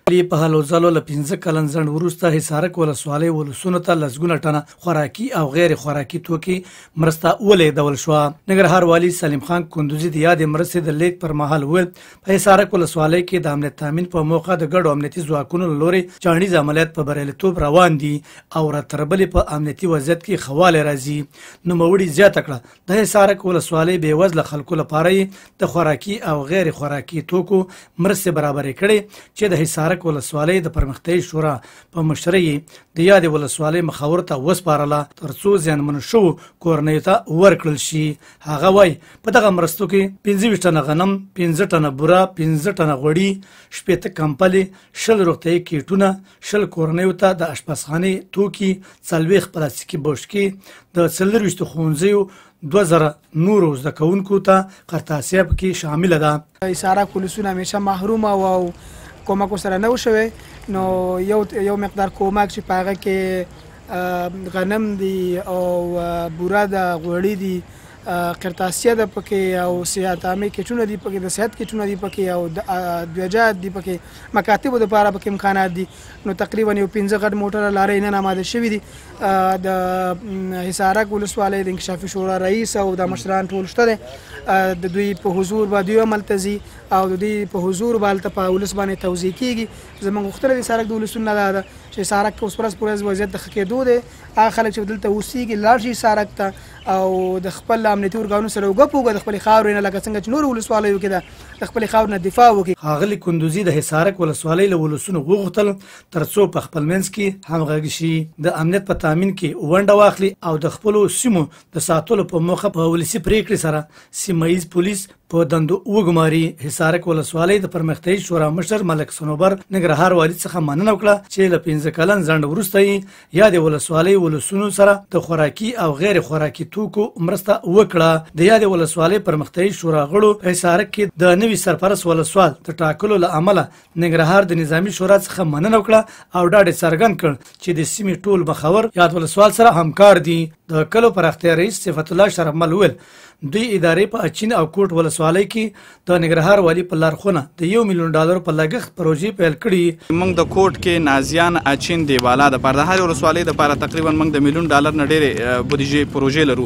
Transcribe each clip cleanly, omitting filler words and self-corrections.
په هلو ځلو له 15 کلن ځنډ وروسته حصارک ولسوالۍ ولسونو ته لسګونه ټنه خوراکي او غیر خوراکي توکي مرسته ولېږدول شوه. ننګرهار والي سلیم خان کندوزي د یادې مرستې د لیږد پر مهال وویل په حصارک ولسوالۍ کې د امنیت تامین په موخه د ګډو امنیتي ځواکونو له لورې چاڼیز عملیات په بریالیتوب روان دي او راتربلې په امنیتي وضعیت کې ښه والی راځي. نوموړي زیاته کړه د حصارک ولسوالۍ بېوزله خلکو لپاره یې د خوراکي او غیر خوراکي توکو مرستې برابرې کړې چې د حصارک ولسوالۍ د پرمختیایي شورا په مشرۍ د یادې ولسوالۍ مخاورو ته وسپارله تر څو زیانمنو شوو کورنیو ته ورکړل شي. هغه وایي په دغه مرستو کې 25 ټنه غنم، 15 ټنه بوره، 15 ټنه غوړي، 60 کمپلې، 20 روغتیایي کیټونه، 20 کورنیو ته د اشپزخانې توکي، 40 پلاستیکي بوشکې، د 24 ښوونځیو 2000 نورو زده کوونکو ته قرطاسیه پکې شامله ده. حصارک ولسونه همیشه محروم او کومک سره نه شوی، نو یو مقدار کومک چې په هغه کې غنم دي او بوره ده، غوړي دي، قرطاسیه ده پکې او صحت عامه کیټونه دي پکې، د صحت کیټونه دي پکې او دوجات دي پکې، مکاتبو دپاره پکې امکانات دي. نو تقریبا یو 15 غټ موټره لارې نن آماده شوي دي. د حصارک ولسوالۍ د انکشافي شورا رئیس او د مشران ټول شته دی. د دوی په حضور به دوی عمل ته ځي او د دوی په حضور به هلته په ولس باندې توضیح کېږي. زموږ غوښتنه د حصارک د ولسونو نه ده چې حصارک اوس ورځ په ورځ وضعیت د ښه کېدو دی. هغه خلک چې دلته اوسېږي لاړ شي حصارک ته او د خپل امنیتي ارګانونو سره وګپوږه د خپلې خاورې نه، لکه څنګه چې نورو ولسوالیو کې ده د خپلې خاورې نه دفاع وکړي. ښاغلي کندوزي د حصارک ولسوالۍ له ولسونو وغوښتل تر څو په خپل منځ کې همغږي شي، د امنیت په تامین کې ونډه واخلي او د خپلو سیمو د ساتلو په موخه په ولسي پریکړې سره سیمه ییز پولیس په دندو وګماري. حصارک ولسوالۍ د پرمختیایي شورا مشر ملک صنوبر ننګرهار والي څخه مننه وکړه چې له 15 کلن ځنډ وروسته یې یادې ولسوالۍ ولسونو سره د خوراکي او غیر خوراکي توکو مرسته وکړه. د یادې ولسوالۍ پرمختیایي شورا غړو په حصارک کې د نوي سرپرست ولسوال د ټاکلو له امله ننګرهار د نظامي شورا څخه مننه وکړه او ډاډ یې څرګند کړ چې د سیمې ټول مخور یاد ولسوال سره همکار دي. د کلو پراختیا رئیس صفت الله شرفمل ویل دوی ادارې په اچین او کوټ ولسوالۍ کې د ننګرهار والي په لارښوونه د $1 ملیون په لګښت پروژې پیل کړي. موږ د کوټ کې نازیان، اچین، دیوالا دپاره د هرې ولسوالۍ دپاره تقریبا موږ د $1 ملیون نه ډېرې بودیجې پروژې لرو.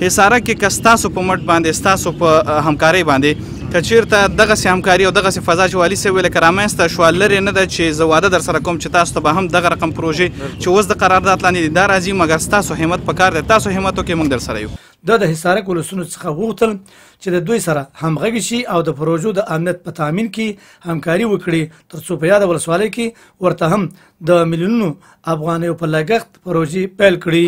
حصارک کې که ستاسو په مټ باندې، ستاسو په همکارۍ باندې که چېرته دغسې همکاري او دغسې فضا چې والي صاحب ویل که رامنځته شوه، لرې نه ده چې زه واده در سره کوم چې تاسو ته به هم دغه رقم پروژې چې اوس د قرارداد لاندې دي دا راځي، مګر ستاسو همت پکار دی. تاسو همت وکړئ، موږ در سره یو. دا د حصارک ولسونو څخه وغوښتل چې د دوی سره همغږي شي او د پروژو د امنیت په تامین کې همکاري وکړي تر څو په یاده ولسوالۍ کې ورته هم د $1 ملیونونو په لګښت پروژې پیل کړي.